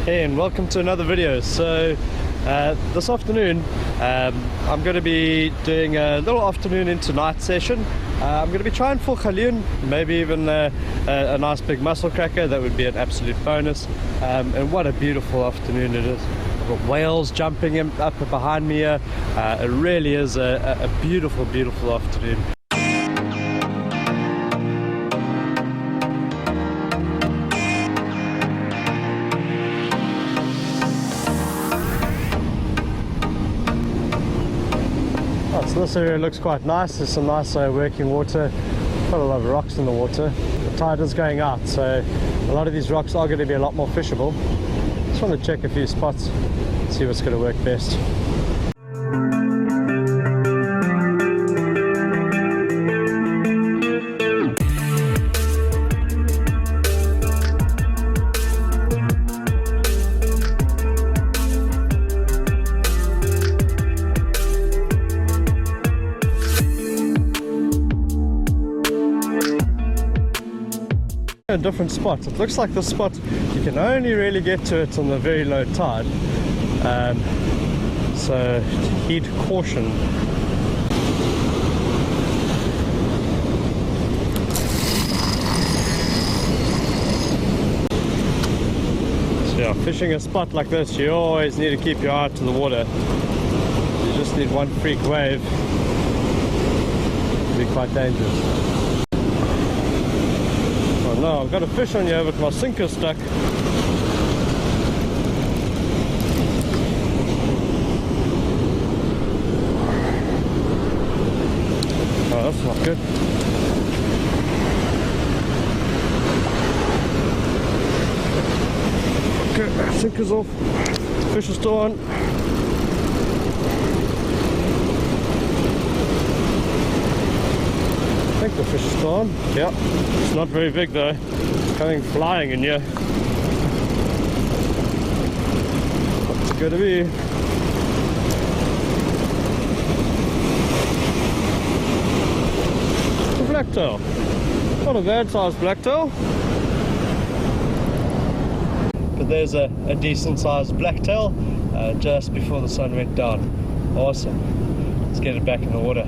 Hey, and welcome to another video. So this afternoon I'm going to be doing a little afternoon into night session. I'm going to be trying for Khaloon, maybe even a nice big mussel cracker. That would be an absolute bonus. And what a beautiful afternoon it is. I've got whales jumping up behind me here. It really is a beautiful, beautiful afternoon. So this area looks quite nice. There's some nice working water, quite a lot of rocks in the water. The tide is going out, so a lot of these rocks are going to be a lot more fishable. Just want to check a few spots, see what's going to work best. A different spot. It looks like this spot you can only really get to it on the very low tide, so heed caution. So yeah, fishing a spot like this, you always need to keep your eye to the water. You just need one freak wave. It can be quite dangerous. No, I've got a fish on here, but my sinker's stuck. Oh, that's not good. Okay, sinker's off. Fish is still on. I think the fish is still on. Yeah, it's not very big though. It's coming flying in here. What's it going to be? It's a blacktail. Not a bad sized blacktail. But there's a decent sized blacktail just before the sun went down. Awesome. Let's get it back in the water.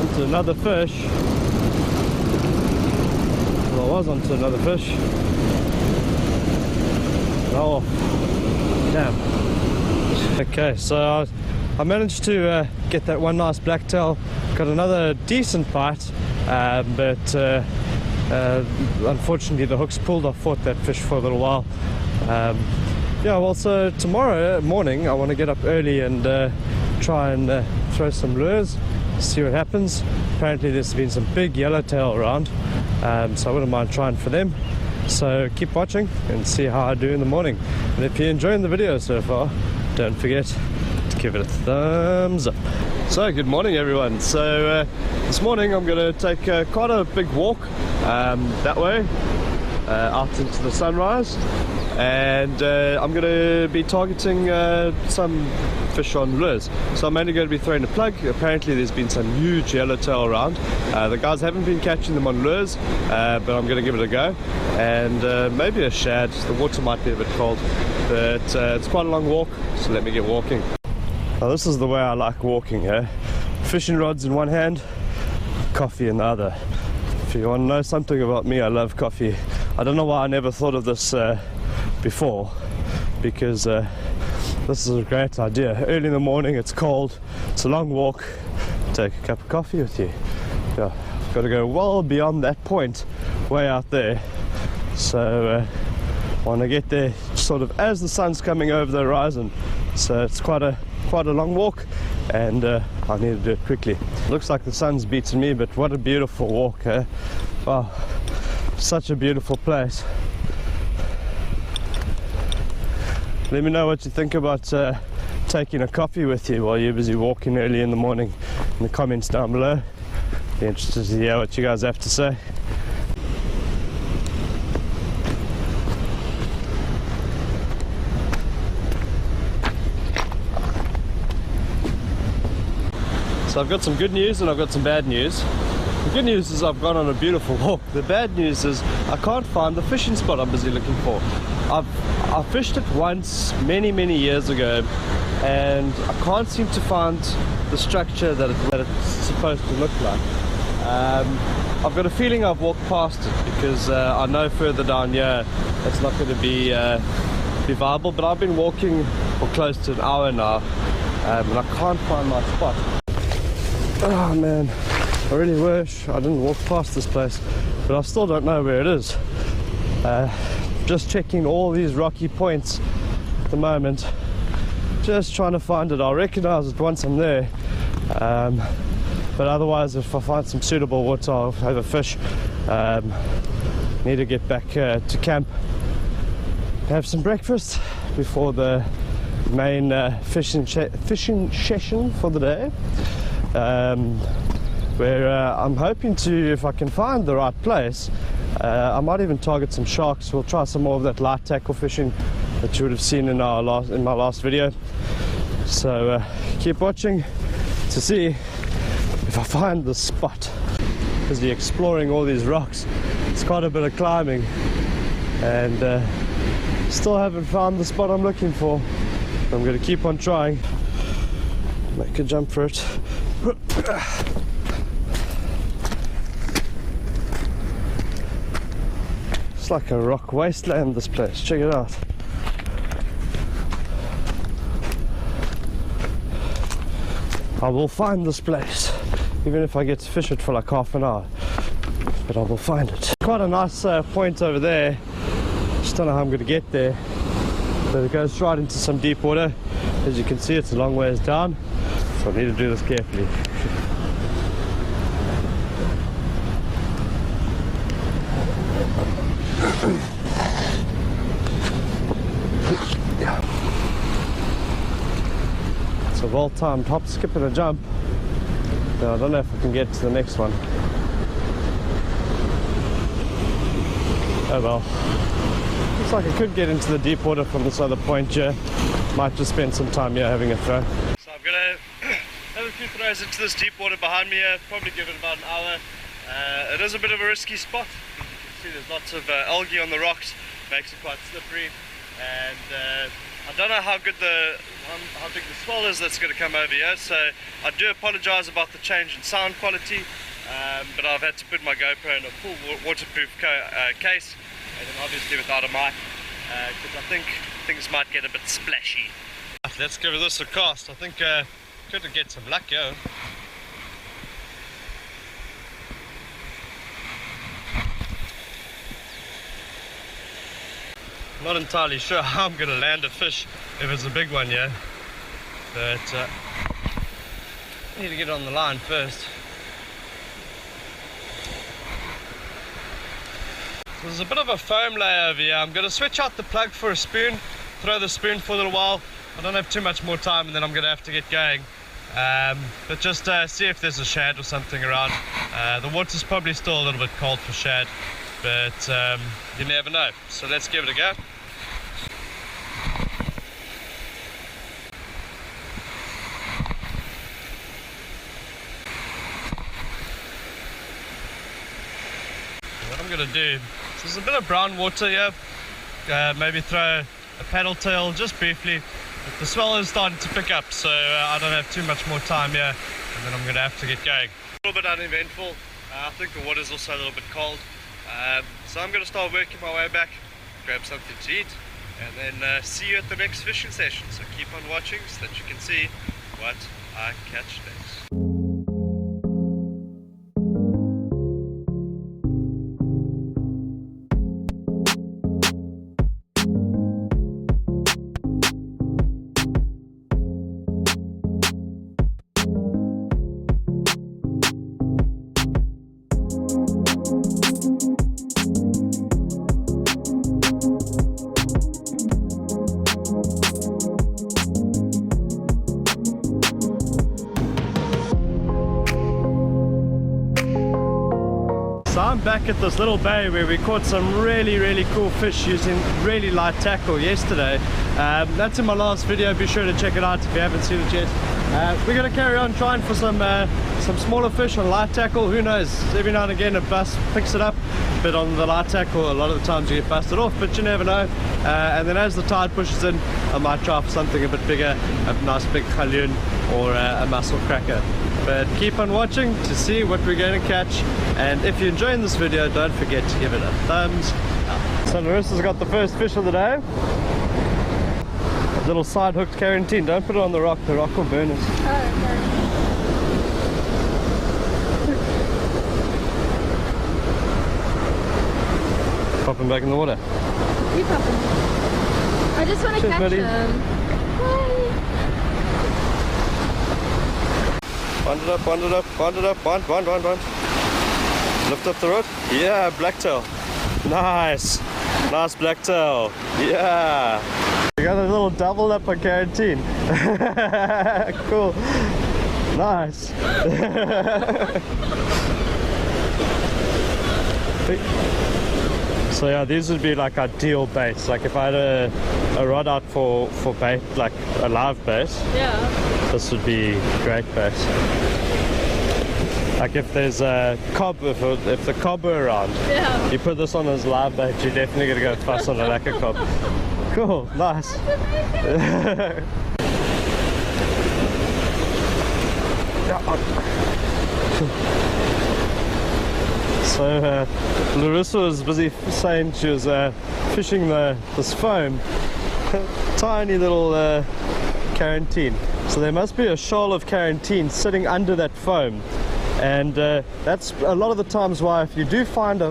Onto another fish. Well, I was onto another fish. Oh, damn. Okay, so I managed to get that one nice blacktail. Got another decent bite, but unfortunately the hooks pulled. I fought that fish for a little while. Yeah, well, so tomorrow morning I want to get up early and try and throw some lures, see what happens. Apparently there's been some big yellowtail around, so I wouldn't mind trying for them. So keep watching and see how I do in the morning. And if you're enjoying the video so far, don't forget to give it a thumbs up. So good morning everyone. So this morning I'm going to take quite a big walk that way out into the sunrise, and I'm going to be targeting some fish on lures. So I'm only going to be throwing a plug. Apparently there's been some huge yellowtail around. The guys haven't been catching them on lures, but I'm going to give it a go, and maybe a shad. The water might be a bit cold, but it's quite a long walk, so let me get walking. Now this is the way I like walking here. Fishing rods in one hand, coffee in the other. If you want to know something about me, I love coffee. I don't know why I never thought of this before, because this is a great idea. Early in the morning, it's cold, it's a long walk, take a cup of coffee with you. Yeah, I've got to go well beyond that point, way out there. So I want to get there sort of as the sun's coming over the horizon. So it's quite a long walk, and I need to do it quickly. Looks like the sun's beating me, but what a beautiful walk, eh? Wow, such a beautiful place. Let me know what you think about taking a coffee with you while you're busy walking early in the morning in the comments down below. Be interested to hear what you guys have to say. So I've got some good news and I've got some bad news. The good news is I've gone on a beautiful walk. The bad news is I can't find the fishing spot I'm busy looking for. I fished it once many years ago, and I can't seem to find the structure that it's supposed to look like. I've got a feeling I've walked past it, because I know further down here it's not going to be viable, but I've been walking for close to an hour now, and I can't find my spot. Oh man, I really wish I didn't walk past this place, but I still don't know where it is. Just checking all these rocky points at the moment, just trying to find it. I'll recognize it once I'm there, but otherwise if I find some suitable water I'll have a fish. Need to get back to camp, have some breakfast before the main fishing session for the day, where I'm hoping to, if I can find the right place, I might even target some sharks. We'll try some more of that light tackle fishing that you would have seen in my last video. So keep watching to see if I find the spot. Busy exploring all these rocks. It's quite a bit of climbing, and still haven't found the spot I'm looking for. I'm going to keep on trying. Make a jump for it. It's like a rock wasteland, this place. Check it out. I will find this place, even if I get to fish it for like half an hour, but I will find it. Quite a nice point over there. Just don't know how I'm going to get there, but it goes right into some deep water. As you can see, it's a long ways down, so I need to do this carefully. It's a well-timed hop, skip and a jump. Now, I don't know if I can get to the next one. Oh well. Looks like I could get into the deep water from this other point here. Might just spend some time here having a throw. So I'm gonna have a few throws into this deep water behind me here, probably give it about an hour. It is a bit of a risky spot. You can see there's lots of algae on the rocks, makes it quite slippery, and I don't know how big the swell is that's going to come over here, so I do apologise about the change in sound quality, but I've had to put my GoPro in a full waterproof case, and then obviously without a mic, because I think things might get a bit splashy. Let's give this a cast. I think could get some luck here. Not entirely sure how I'm going to land a fish if it's a big one, yeah. But I need to get on the line first. So there's a bit of a foam layer over here. I'm going to switch out the plug for a spoon, throw the spoon for a little while. I don't have too much more time, and then I'm going to have to get going. But just see if there's a shad or something around. The water's probably still a little bit cold for shad, but you never know. So let's give it a go. What I'm going to do, so there's a bit of brown water here, maybe throw a paddle tail just briefly. But the swell is starting to pick up, so I don't have too much more time here, and then I'm going to have to get going. A little bit uneventful. I think the water's also a little bit cold, so I'm going to start working my way back, grab something to eat, and then see you at the next fishing session. So keep on watching so that you can see what I catch next. So I'm back at this little bay where we caught some really cool fish using really light tackle yesterday. That's in my last video. Be sure to check it out if you haven't seen it yet. We're going to carry on trying for some smaller fish on light tackle. Who knows, every now and again a bass picks it up, but on the light tackle a lot of the times you get busted off, but you never know. And then as the tide pushes in, I might try for something a bit bigger, a nice big galoon or a mussel cracker. But keep on watching to see what we're going to catch, and if you're enjoying this video, don't forget to give it a thumbs up. So Larissa's got the first fish of the day. A little side hooked carantine. Don't put it on the rock will burn us. Oh, Pop him back in the water. you pop him. I just want to catch buddy. him. Wind it up, wind it up, wind it up, wind. Lift up the rod. Yeah, blacktail. Nice. Nice blacktail. Yeah. We got a little double up on carantine. Cool. Nice. So yeah, these would be like ideal baits. Like if I had a rod out for bait, like a live bait. Yeah. This would be great bait. Like if there's a cob, if the cob were around, Yeah. you put this on as live bait, you're definitely gonna go fuss on a lacquer cob. Cool, nice. So Larissa was busy saying she was fishing this foam, tiny little carantine. So there must be a shoal of carantine sitting under that foam, and that's a lot of the times why if you do find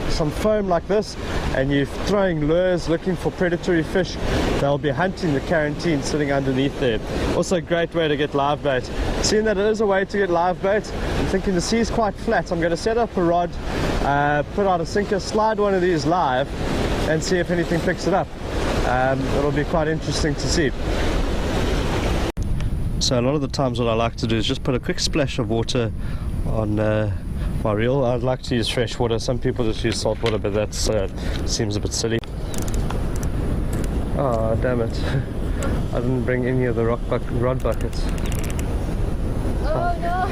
some foam like this and you're throwing lures looking for predatory fish, they'll be hunting the carantine sitting underneath there. Also a great way to get live bait. Seeing that it is a way to get live bait, I'm thinking the sea is quite flat. I'm going to set up a rod, put out a sinker, slide one of these live and see if anything picks it up. It'll be quite interesting to see. So a lot of the times what I like to do is just put a quick splash of water on my reel. I'd like to use fresh water. Some people just use salt water, but that seems a bit silly. Oh, damn it. I didn't bring any of the rod buckets. Oh no.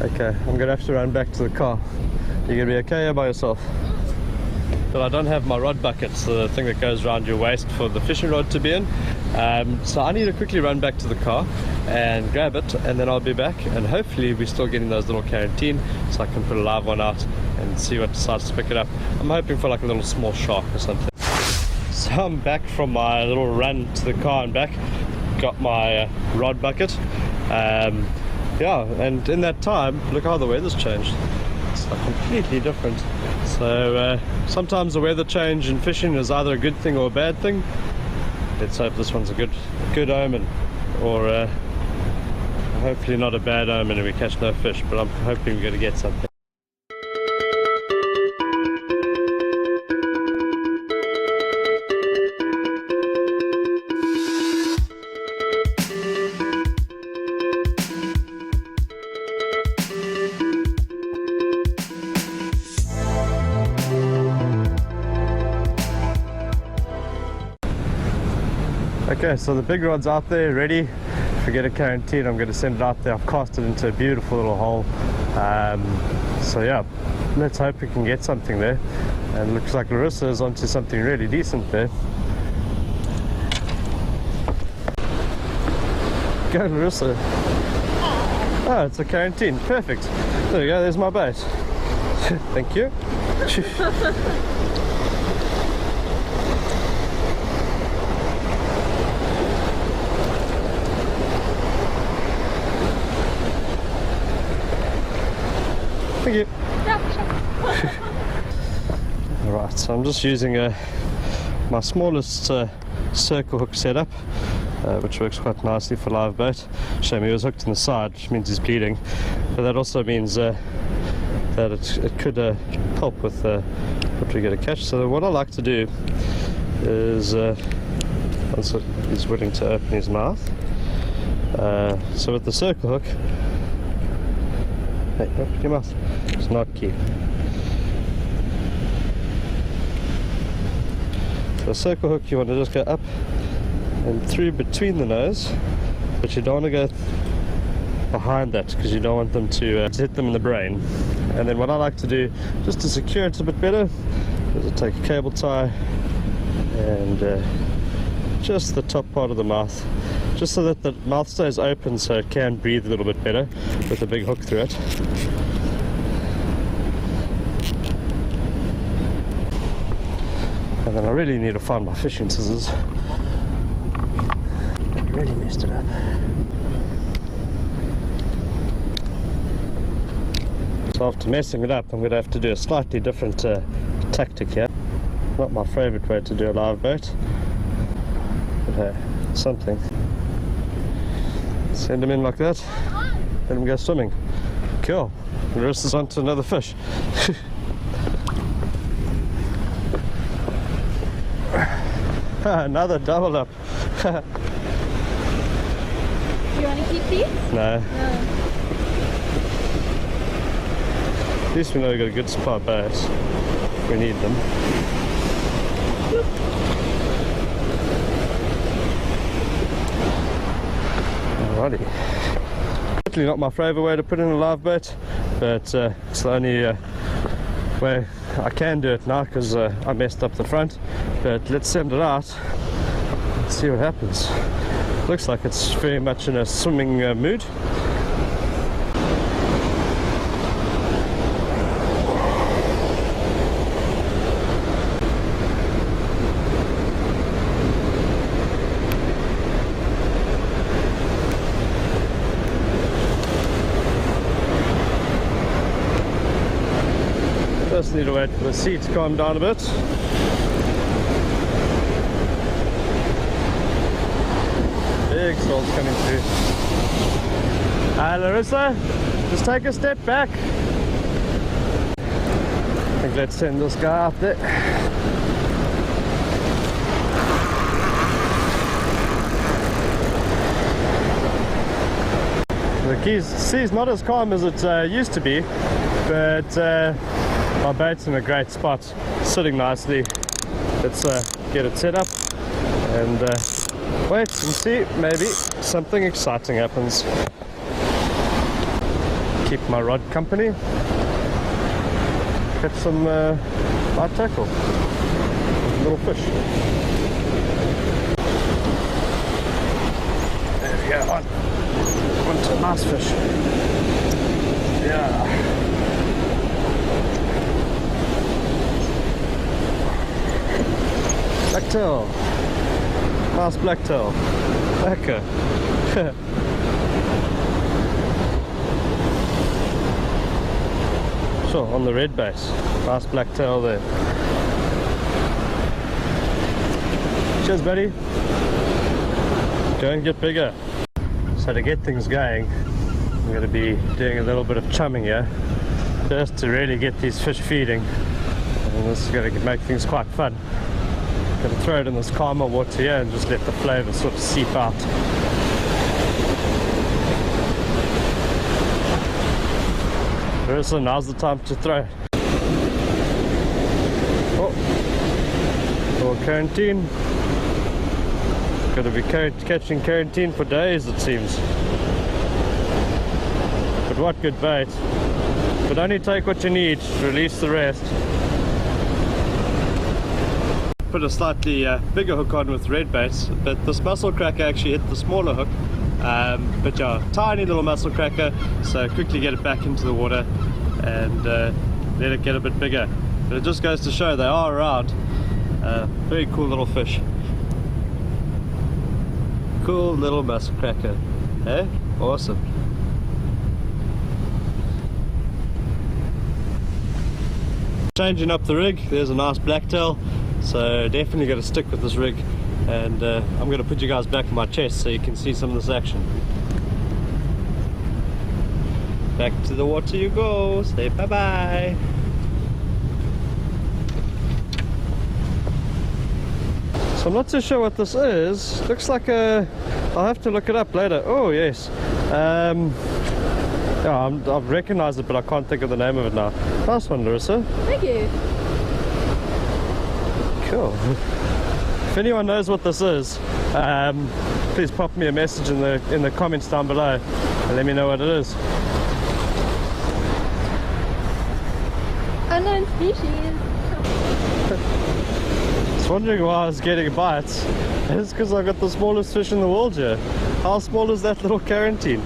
Okay, I'm going to have to run back to the car. You going to be okay here by yourself? But I don't have my rod buckets, the thing that goes around your waist for the fishing rod to be in. So I need to quickly run back to the car and grab it, and then I'll be back, and hopefully we're still getting those little carantine so I can put a live one out and see what decides to pick it up. I'm hoping for like a little small shark or something. So I'm back from my little run to the car and back. Got my rod bucket. Yeah, and in that time, look how the weather's changed. It's like completely different. So sometimes the weather change in fishing is either a good thing or a bad thing. Let's hope this one's a good omen, or hopefully not a bad omen and we catch no fish, but I'm hoping we're going to get something. Okay, so the big rod's out there ready. If we get a carantine, I'm going to send it out there. I've cast it into a beautiful little hole. So yeah, let's hope we can get something there. And it looks like Larissa is onto something really decent there. Go Larissa. Oh, it's a carantine. Perfect. There we go, there's my bait. Thank you. Thank you. Alright, so I'm just using my smallest circle hook setup, which works quite nicely for live bait. Shame he was hooked in the side, which means he's bleeding, but that also means that it could help with what we get a catch. So what I like to do is, once he's willing to open his mouth, so with the circle hook, hey, open your mouth. It's not key. So the circle hook, you want to just go up and through between the nose, but you don't want to go behind that because you don't want them to hit them in the brain. And then what I like to do, just to secure it a bit better, is I take a cable tie and just the top part of the mouth, just so that the mouth stays open so it can breathe a little bit better with a big hook through it. And then I really need to find my fishing scissors. I really messed it up. So after messing it up, I'm going to have to do a slightly different tactic here. Not my favorite way to do a live bait, but hey, something. Send them in like that, let them go swimming. Cool. The rest is on to another fish. Another double up. You want to keep these? No. No. At least we know we've got a good spot bait if we need them. Alrighty. Certainly not my favourite way to put in a live bait, but it's the only way I can do it now because I messed up the front. But let's send it out and see what happens. Looks like it's very much in a swimming mood. Just need to wait for the sea to calm down a bit. Big salt's coming through. Larissa, just take a step back. I think let's send this guy out there. The sea's not as calm as it used to be, but my bait's in a great spot, sitting nicely. Let's get it set up and wait and see, maybe something exciting happens. Keep my rod company. Catch some light tackle, little fish. There we go, on to a nice fish. Yeah. Blacktail. Nice blacktail. Lekker. So, on the red base. Nice blacktail there. Cheers, buddy. Go and get bigger. So to get things going, I'm going to be doing a little bit of chumming here, just to really get these fish feeding. And this is going to make things quite fun. Going to throw it in this calmer water here and just let the flavour sort of seep out. So now's the time to throw. Oh, little quarantine. Going to be catching quarantine for days, it seems. But what good bait. But only take what you need, release the rest. Put a slightly bigger hook on with red baits, but this mussel cracker actually hit the smaller hook. But yeah, tiny little mussel cracker, so quickly get it back into the water and let it get a bit bigger. But it just goes to show they are around. Very cool little fish. Cool little mussel cracker. Eh? Awesome. Changing up the rig, there's a nice blacktail. So definitely got to stick with this rig, and I'm going to put you guys back in my chest so you can see some of this action. Back to the water you go. Say bye bye. So I'm not too sure what this is. Looks like a... I'll have to look it up later. Oh yes. Yeah, I've recognized it, but I can't think of the name of it now. Nice one, Larissa. Thank you. Cool. If anyone knows what this is, please pop me a message in the comments down below. and let me know what it is. Unknown species. I was wondering why I was getting bites. It's because I got the smallest fish in the world here. How small is that little quarantine?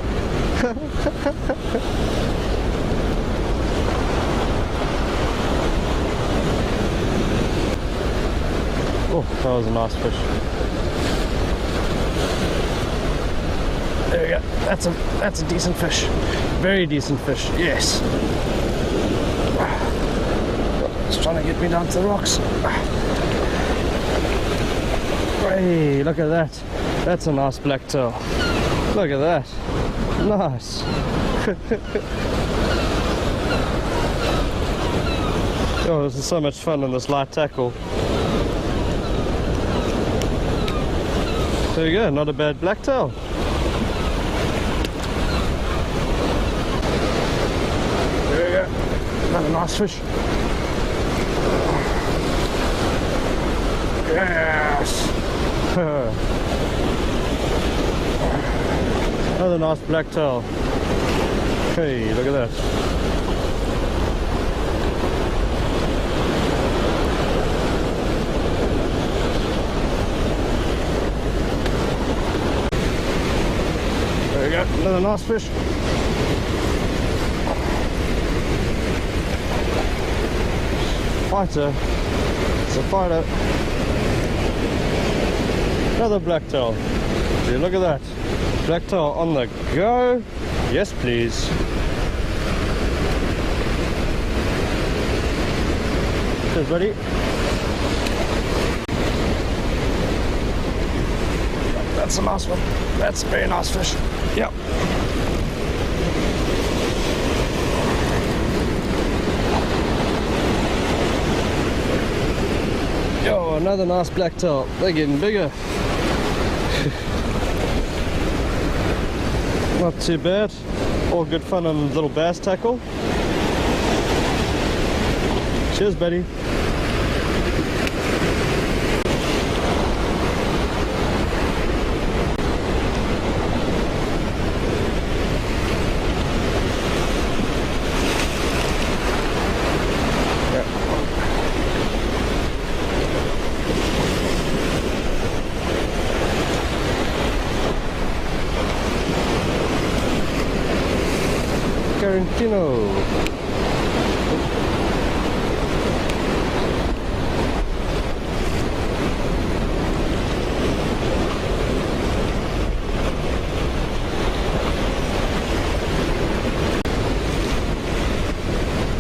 Oh, that was a nice fish. There we go. That's a decent fish. Very decent fish. Yes. It's trying to get me down to the rocks. Hey, look at that. That's a nice blacktail. Look at that. Nice. Oh, this is so much fun on this light tackle. There you go, not a bad blacktail. There we go. Another nice fish. Yes. Another nice blacktail. Hey, look at that. There we go, another nice fish. Fighter. It's a fighter. Another blacktail. See, look at that. Blacktail on the go. Yes, please. Cheers, buddy. That's a nice one. That's a very nice fish. Yep. Oh, another nice blacktail. They're getting bigger. Not too bad. All good fun on little bass tackle. Cheers, buddy. Tarantino.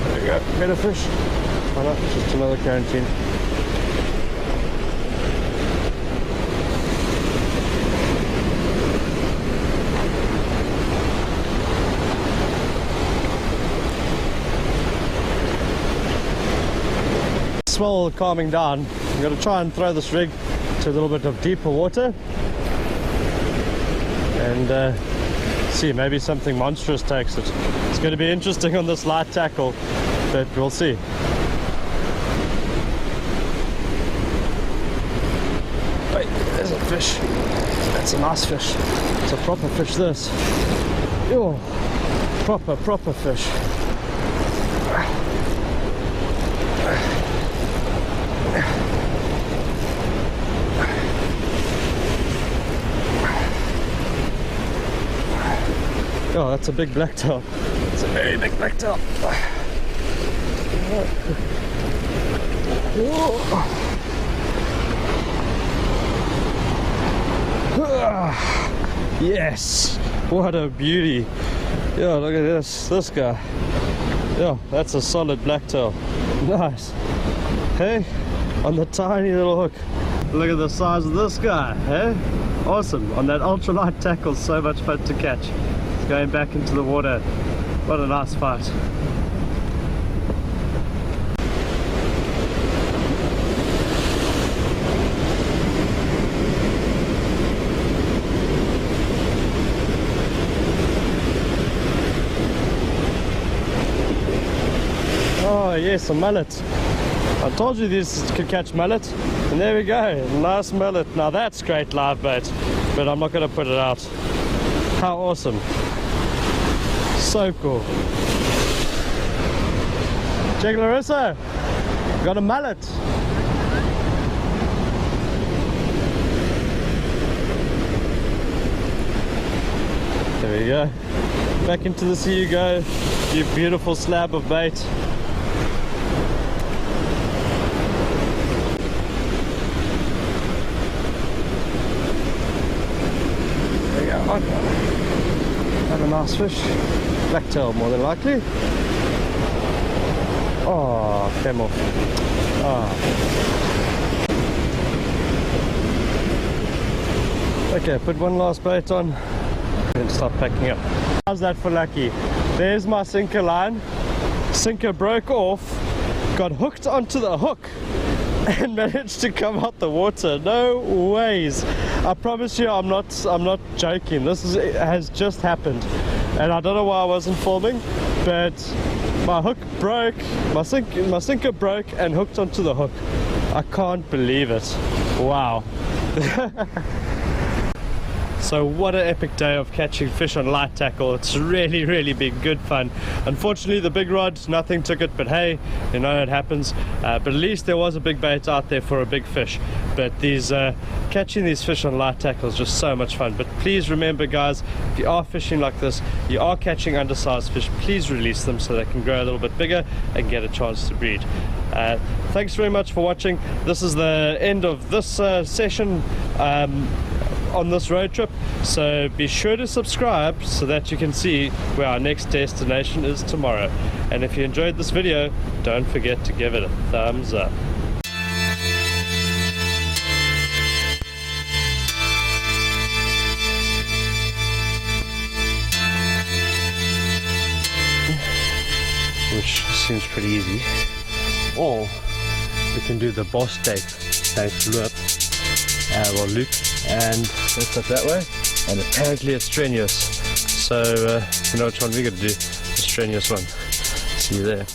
There you go, better fish. Why not? Just another quarantine. Swell calming down. I'm going to try and throw this rig to a little bit of deeper water and see, maybe something monstrous takes it. It's going to be interesting on this light tackle, but we'll see. Wait, there's a fish. That's a nice fish. It's a proper fish, this. Oh, proper fish. Oh, that's a big blacktail. It's a very big blacktail. Yes! What a beauty! Yeah, look at this guy. Yeah, that's a solid blacktail. Nice. Hey, on the tiny little hook. Look at the size of this guy. Hey, awesome. On that ultralight tackle, so much fun to catch. Going back into the water. What a nice fight. Oh yes, a mullet. I told you these could catch mullet, and there we go, nice mullet. Now that's great live bait, but I'm not going to put it out. How awesome. So cool. Check Larissa, got a mullet. There we go. Back into the sea you go, you beautiful slab of bait. There we go. Have a nice fish. Blacktail more than likely. Oh, came off. Ah. Okay, put one last bait on and start packing up. How's that for lucky? There's my sinker line. Sinker broke off, got hooked onto the hook and managed to come out the water. No ways. I promise you, I'm not joking. Has just happened, and I don't know why I wasn't filming, but my hook broke, my sinker broke and hooked onto the hook. I can't believe it. Wow. So what an epic day of catching fish on light tackle. It's really been good fun. Unfortunately the big rod, nothing took it, but hey, you know, it happens. But at least there was a big bait out there for a big fish. But these catching these fish on light tackle is just so much fun. But please remember guys, if you are fishing like this, you are catching undersized fish, please release them so they can grow a little bit bigger and get a chance to breed. Thanks very much for watching. This is the end of this session on this road trip, so be sure to subscribe so that you can see where our next destination is tomorrow. And if you enjoyed this video, don't forget to give it a thumbs up. Which seems pretty easy. Or we can do the boss tape loop, loop, and let's up that way. And apparently it's strenuous. So you know which one we're gonna do? The strenuous one. See you there.